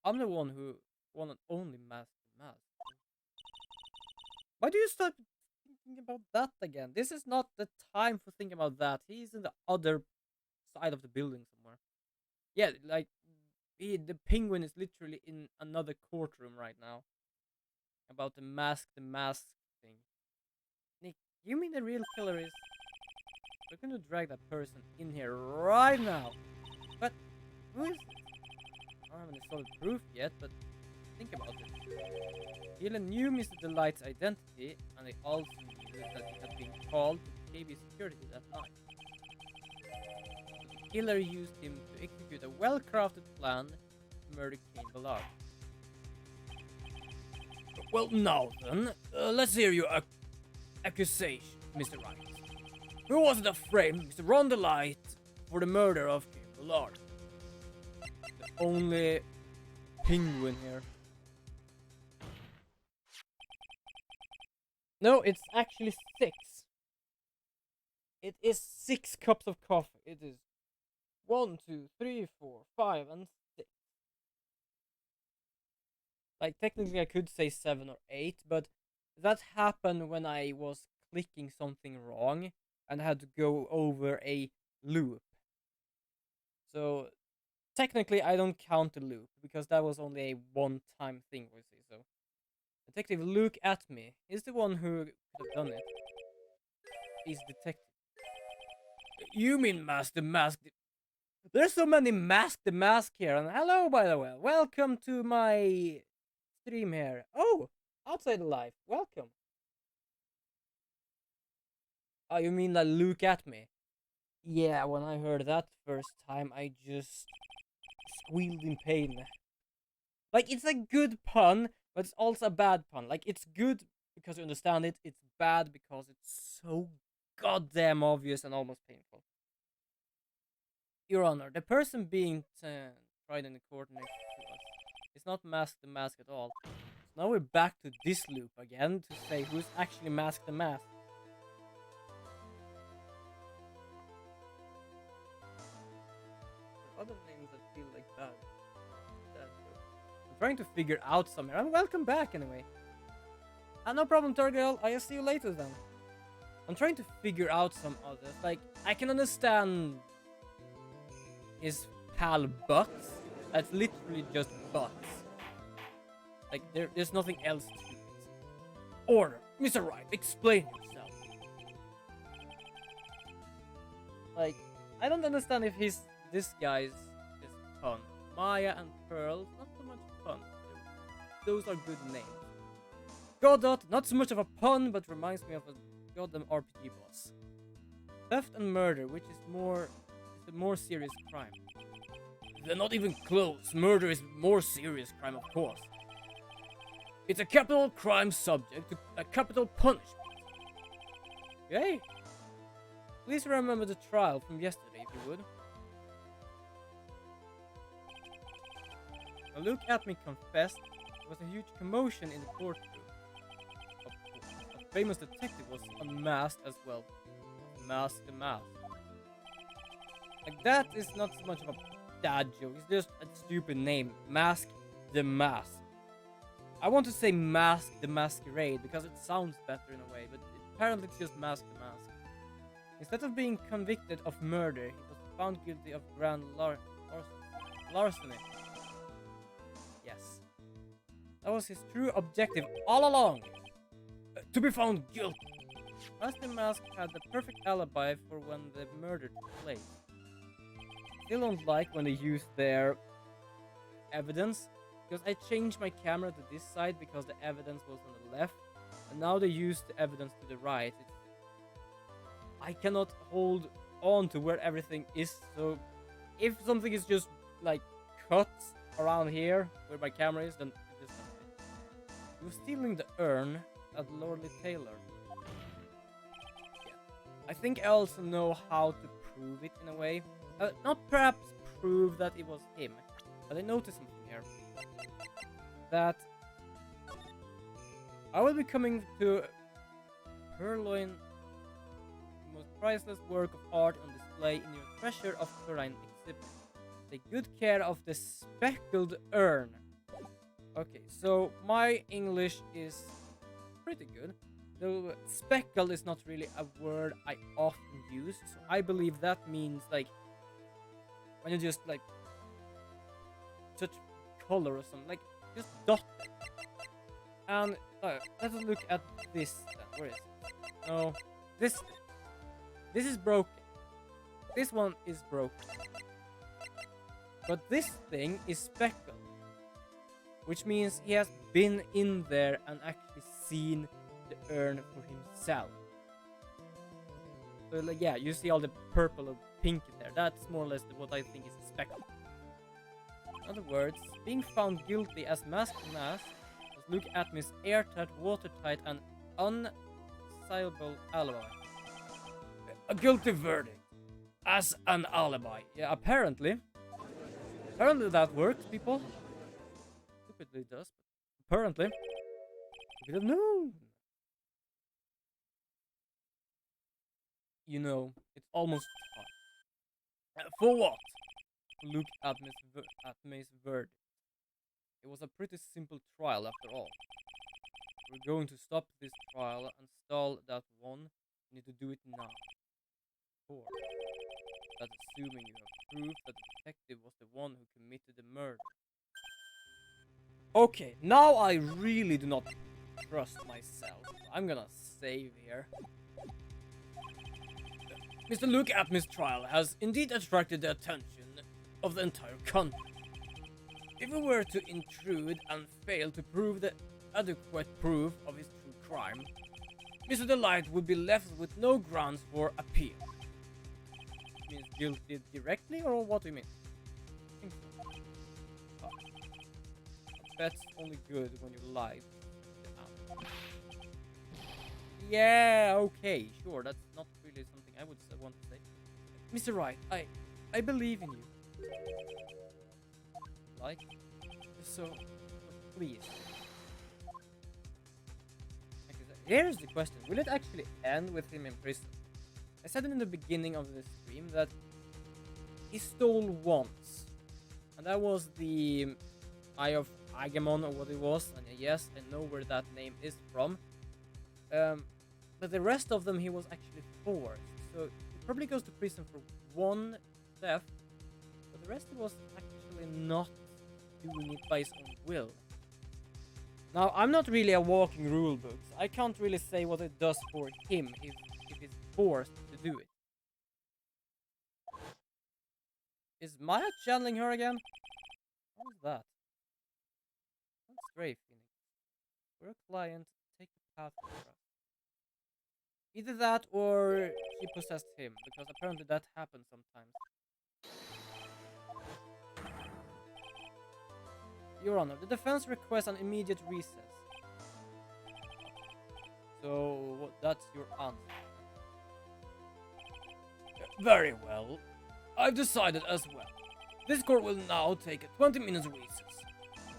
I'm the one who one and only masked the mask. Why do you start thinking about that again? This is not the time for thinking about that. He's in the other side of the building somewhere. Yeah, like the penguin is literally in another courtroom right now about the mask thing. Nick, you mean the real killer is? We're gonna drag that person in here right now. But who is it? I don't have any solid proof yet, but think about it. Gillen knew Mr. Delight's identity, and they also knew that he had been called to KB security that night. So the killer used him to execute a well-crafted plan to murder Kane Ballard. Well, now then, let's hear your accusation, Mr. Wright. Who was it that framed Mr. Ron Delight for the murder of Kane Ballard? The only penguin here. No, it's actually 6. It is 6 cups of coffee. It is 1, 2, 3, 4, 5, and 6. Like, technically I could say 7 or 8, but that happened when I was clicking something wrong and had to go over a loop. So, technically I don't count the loop, because that was only a one-time thing, we see, so. Detective Look at Me is the one who could have done it. He's detective. You mean Mask the Mask? There's so many Mask the Mask here, and hello, by the way. Welcome to my stream here. Oh, Outside Life. Welcome. Oh, you mean like Look at Me? Yeah, when I heard that first time, I just squealed in pain. Like, it's a good pun, but it's also a bad pun. Like, it's good because you understand it. It's bad because it's so goddamn obvious and almost painful. Your Honor, the person being tried in the court next to us is not Mask the Mask at all. So now we're back to this loop again to say who's actually Mask the Mask. There are other names that feel like bad. I'm trying to figure out somewhere. And welcome back anyway. No problem, Turgirl. I'll see you later then. I'm trying to figure out some others. Like, I can understand his pal Butts. That's literally just Butts. Like, there's nothing else to it. Order. Mr. Wright, explain yourself. Like, I don't understand if this guy's is fun. Maya and Pearl, not so much fun. Those are good names. Godot, not so much of a pun, but reminds me of a goddamn RPG boss. Theft and murder, which is a more serious crime. They're not even close. Murder is more serious crime, of course. It's a capital crime subject to a capital punishment. Yay! Please remember the trial from yesterday, if you would. A Look at Me confessed there was a huge commotion in the courtroom. Of course, a famous detective was unmasked as well. Mask the Mask. Like, that is not so much of a dad joke, it's just a stupid name. Mask the Mask. I want to say Mask the Masquerade because it sounds better in a way, but apparently it's just Mask the Mask. Instead of being convicted of murder, he was found guilty of grand larceny. Yes. That was his true objective all along. To be found guilty. Mask the Mask had the perfect alibi for when the murder took place. Still don't like when they use their evidence, because I changed my camera to this side because the evidence was on the left, and now they use the evidence to the right. I cannot hold on to where everything is, so if something is just like cut around here where my camera is, then it is not right. You're stealing the urn at Lordly Taylor. Yeah. I think I also know how to prove it in a way. Not perhaps prove that it was him, but I noticed something here. That I will be coming to Purloin, the most priceless work of art on display in your treasure of Turin exhibit. Take good care of the speckled urn. Okay, so my English is pretty good. Though speckled is not really a word I often use, so I believe that means like when you just like touch color or something, like just dot it. And let's look at this then. Where is it? No, this is broken. This one is broken. But this thing is speckled, which means he has been in there and actually seen the urn for himself. So like, yeah, you see all the purple and pink in there. That's more or less what I think is a speckle. In other words, being found guilty as masked mass was Luke Atmy's airtight, watertight, and unassailable alibi. A guilty verdict as an alibi. Yeah, apparently. Apparently that works, people. Stupidly it does, but apparently. We don't know. You know, it's almost time. For what? Look at May's verdict. It was a pretty simple trial after all. We're going to stop this trial and stall that one. We need to do it now. Four. That's assuming you have proof that the detective was the one who committed the murder. Okay, now I really do not trust myself. I'm gonna save here. Mr. Luke Atmy's trial has indeed attracted the attention of the entire country. If we were to intrude and fail to prove the adequate proof of his true crime, Mr. Delight would be left with no grounds for appeal. Means guilty directly, or what do you mean? I think so. That's only good when you lie. Yeah, okay, sure. That's not really something I would want to say. Mr. Wright, I believe in you. Like, so please. Okay, here's the question: will it actually end with him in prison? I said in the beginning of the stream that he stole once, and that was the Eye of Agamon, or what it was. And yes, I know where that name is from. But the rest of them he was actually forced, so he probably goes to prison for one theft, but the rest he was actually not doing it by his own will. Now, I'm not really a walking rule book, so I can't really say what it does for him if he's forced to do it. Is Maya channeling her again? What was that? That's great, Phoenix. We're a client, take the path for us. Either that or she possessed him, because apparently that happens sometimes. Your Honor, the defense requests an immediate recess. So, that's your answer. Very well. I've decided as well. This court will now take a 20-minute recess.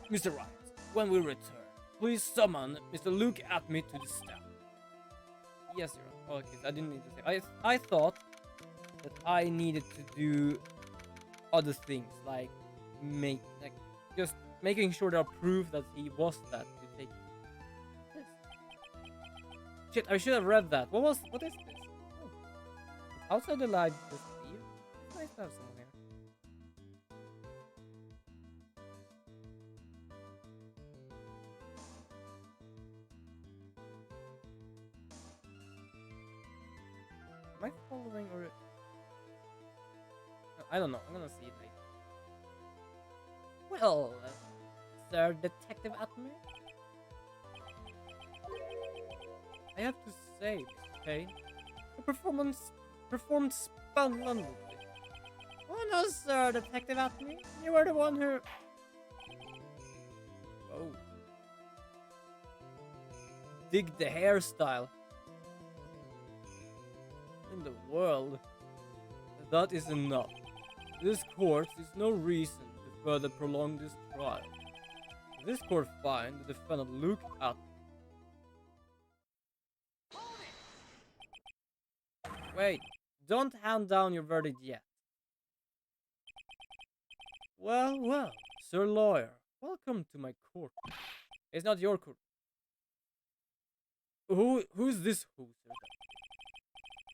Mr. Wright, when we return, please summon Mr. Luke Atmy to the stand. Yes, Your Honor. Okay, I didn't need to say. I thought that I needed to do other things, like just making sure there are proof that he was that to take this. Shit, I should have read that. What is this? Oh. Outside the light, just leave. It's nice to have someone here. Am I following or... No, I don't know. I'm gonna see it later. Well, Sir Detective Atmy? I have to say, Mr. Payne, the performance performed splendidly. Oh no, Sir Detective Atmy, you were the one who... Oh. Dig the hairstyle. In the world. That is enough. This court is no reason to further prolong this trial. This court find the defendant Luke Atmy Wait, don't hand down your verdict yet. Well, well, Sir Lawyer, welcome to my court. It's not your court. Who's this who, sir?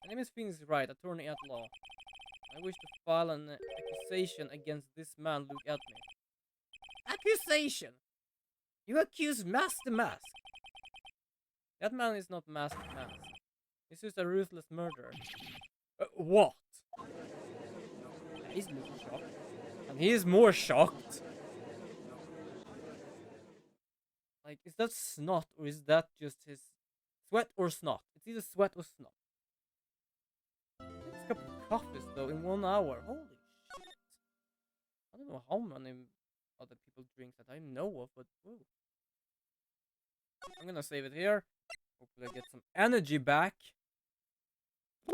My name is Phoenix Wright, attorney at law. I wish to file an accusation against this man, Look at me. Accusation? You accuse Mask the Mask? That man is not Mask the Mask. He's just a ruthless murderer. What? He's a little shocked. And he is more shocked. Like, is that snot or is that just his sweat or snot? It's either sweat or snot. Next cup of coffees though in 1 hour. Holy shit. I don't know how many other people drink that I know of, but whoa. I'm gonna save it here. Hopefully I get some energy back. I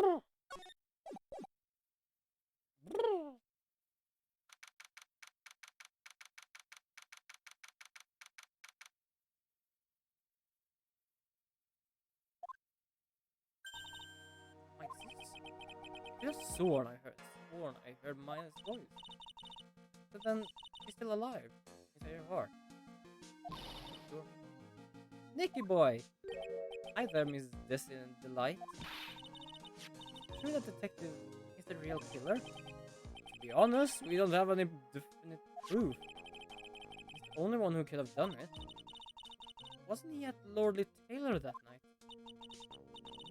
just sworn I heard Maya's voice. But then he's still alive. He's here hard. Sure. Nicky boy! Hi there, Miss Delight. True that detective is the real killer? To be honest, we don't have any definite proof. He's the only one who could have done it. Wasn't he at Lordly Taylor that night?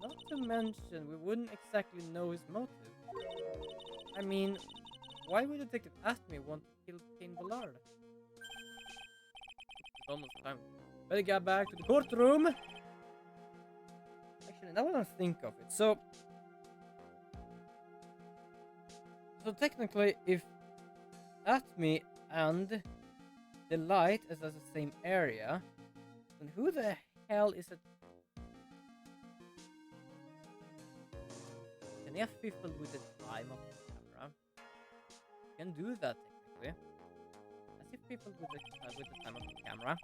Not to mention, we wouldn't exactly know his motive. I mean, why would Detective Athme want to kill Kane Ballard? It's almost time. Better get back to the courtroom! Actually, now I think of it. So technically, if Athme and Delight is at the same area, then who the hell is it? Can you have people with the time of the camera? You can do that technically. Let's see people with the time of the camera.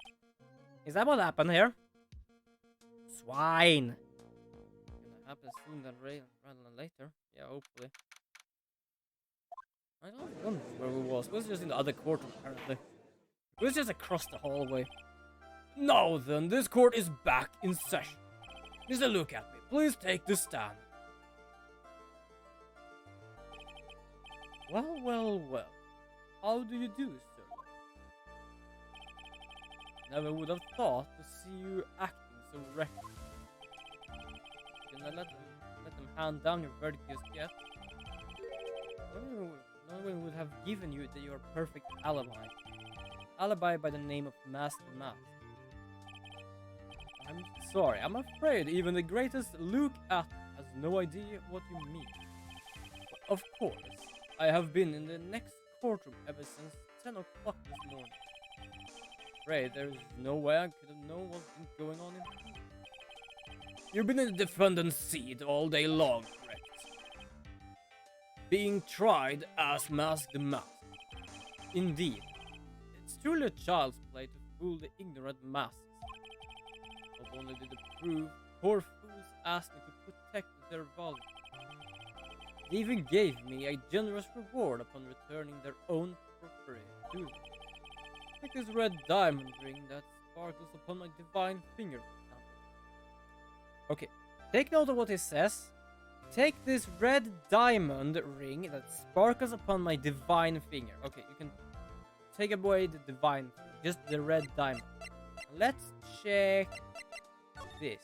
Is that what happened here? Swine! Gonna happen soon rather than later. Yeah, hopefully. I don't remember where we was. It was just in the other court apparently. It was just across the hallway. Now then, this court is back in session. Mr. Look at me. Please take the stand. Well, well, well. How do you do, sir? Never would have thought to see you acting so reckless. Did not let them hand down your verdict just yet. No one would have given you your perfect alibi. Alibi by the name of Mask the Mask. I'm sorry, I'm afraid even the greatest Look at has no idea what you mean. But of course, I have been in the next courtroom ever since 10 o'clock this morning. Afraid there is no way I could have known what's been going on in here. You've been in the defendant's seat all day long, correct? Being tried as Mask the Mask. Indeed, it's truly a child's play to fool the ignorant masses. Not only did it prove poor fools asked me to protect their value, they even gave me a generous reward upon returning their own property to them. Take this red diamond ring that sparkles upon my divine finger, for example. Okay, take note of what it says. Take this red diamond ring that sparkles upon my divine finger. Okay, you can take away the divine thing, just the red diamond. Let's check this.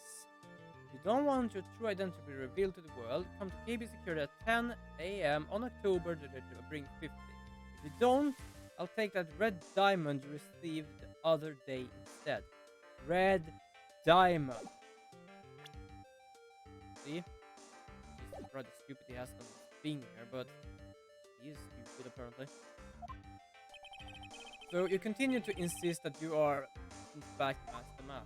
If you don't want your true identity to be revealed to the world, come to KB Security at 10 AM on October to bring 50. If you don't, I'll take that red diamond you received the other day instead. Red diamond. See? He's rather stupid, he has no finger, but he is stupid apparently. So you continue to insist that you are in fact Mask the Mask.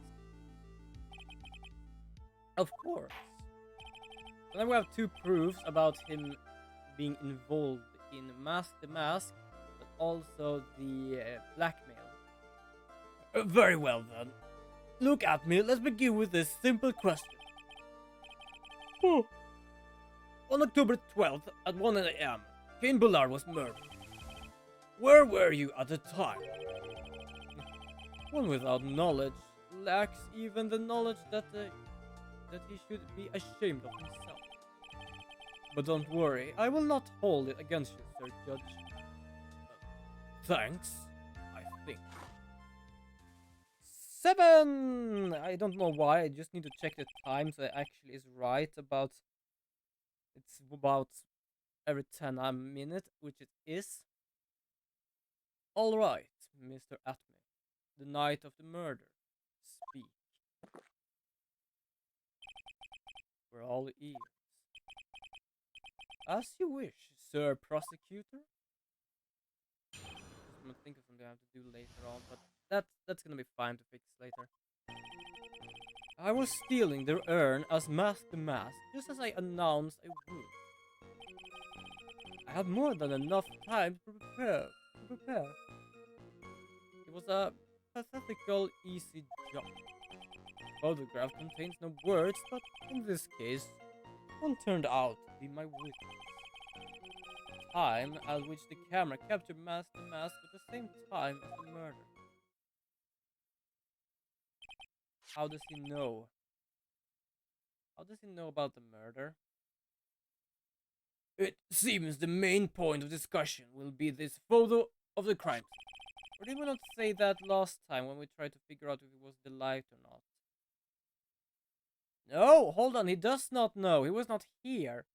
Of course. So now we have two proofs about him being involved in Mask the Mask, but also the blackmail. Very well then. Look at me, let's begin with this simple question. On October 12th at 1 a.m., Kane Bullard was murdered. Where were you at the time? One without knowledge lacks even the knowledge that he should be ashamed of himself. But don't worry, I will not hold it against you, Sir Judge. Thanks, I think. 7! I don't know why, I just need to check the time so it actually is right about... It's about every 10 minutes, which it is. Alright, Mr. Atme, the night of the murder. Speak. We're all ears. As you wish, Sir Prosecutor. I'm gonna think of something I have to do later on, but that's gonna be fine to fix later. I was stealing the urn as Mask the Mask, just as I announced I would. I had more than enough time to prepare. It was a pathetical easy job. The photograph contains no words, but in this case, one turned out to be my witness. The time at which the camera captured Mask the Mask at the same time as the murder. How does he know? How does he know about the murder? It seems the main point of discussion will be this photo of the crime scene. Or did we not say that last time when we tried to figure out if it was the light or not? No, hold on, he does not know. He was not here.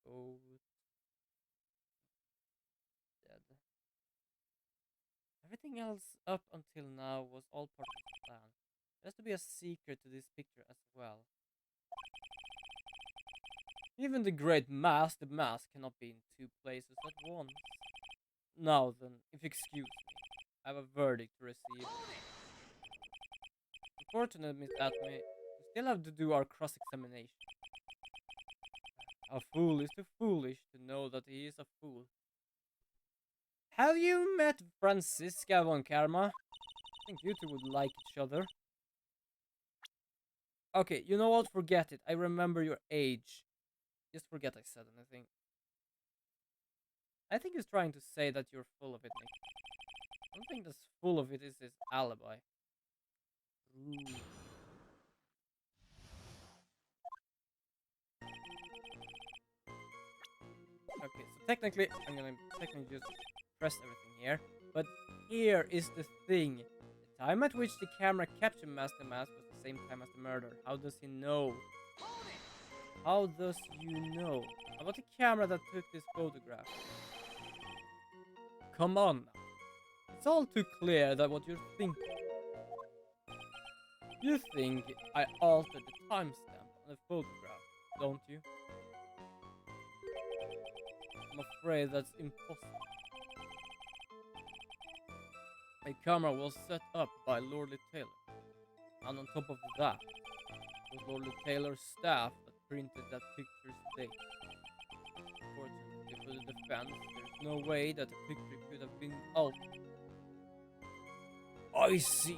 Oh, dead. Everything else up until now was all part of the plan. There has to be a secret to this picture as well. Even the great Mask the Mask cannot be in two places at once. Now then, if you excuse me, I have a verdict to receive. Unfortunately, Miss Atme, we still have to do our cross-examination. A fool is too foolish to know that he is a fool. Have you met Franziska von Karma? I think you two would like each other. Okay, you know what? Forget it. I remember your age. Just forget I said anything. I think he's trying to say that you're full of it, Nick. I don't think that's full of it is his alibi. Ooh. Okay, so technically, I'm gonna just press everything here. But here is the thing. The time at which the camera captured Mask the Mask was the same time as the murder. How does he know? How does you know? About the camera that took this photograph? Come on now. It's all too clear that what you're thinking. You think I altered the timestamp on the photograph, don't you? I'm afraid that's impossible. A camera was set up by Lordly Taylor. And on top of that, it was Lordly Taylor's staff that printed that picture's date. Fortunately for the defense, there's no way that the picture could have been altered. I see.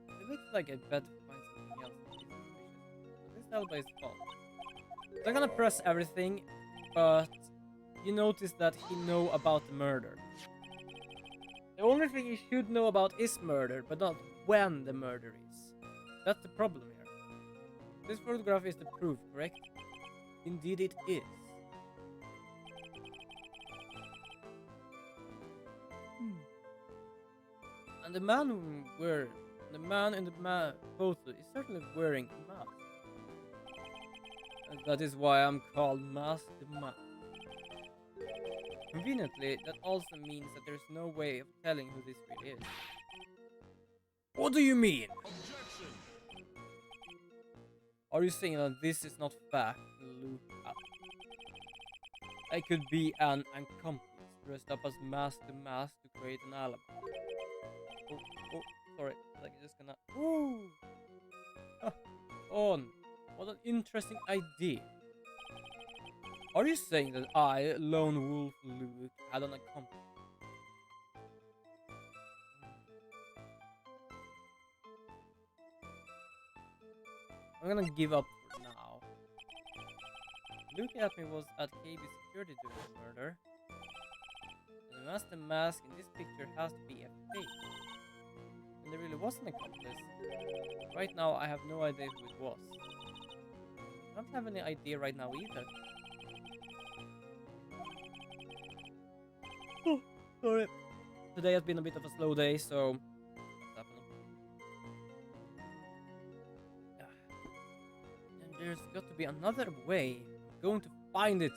It looks like I better find something else suspicious. This alibi is false. So I'm gonna press everything, but you notice that he know about the murder. The only thing he should know about is murder, but not when the murder is. That's the problem here. This photograph is the proof, correct? Indeed it is. And the man in the photo is certainly wearing a mask. And that is why I'm called Mask the Mask. Conveniently, that also means that there's no way of telling who this really is. What do you mean? Objection! Are you saying that this is not fact, Luke? I could be an accomplice dressed up as Mask the Mask to create an alibi. Oh, sorry. Like just gonna. Ooh! On. What an interesting idea. Are you saying that I, Lone Wolf Luke, had an accomplice? I'm gonna give up for now. Looking at me was at KB security during the murder. The master mask in this picture has to be a fake. And there really was an accomplice. Right now, I have no idea who it was. I don't have any idea right now either. Oh, sorry. Today has been a bit of a slow day, so what's happening? And there's got to be another way. I'm going to find it.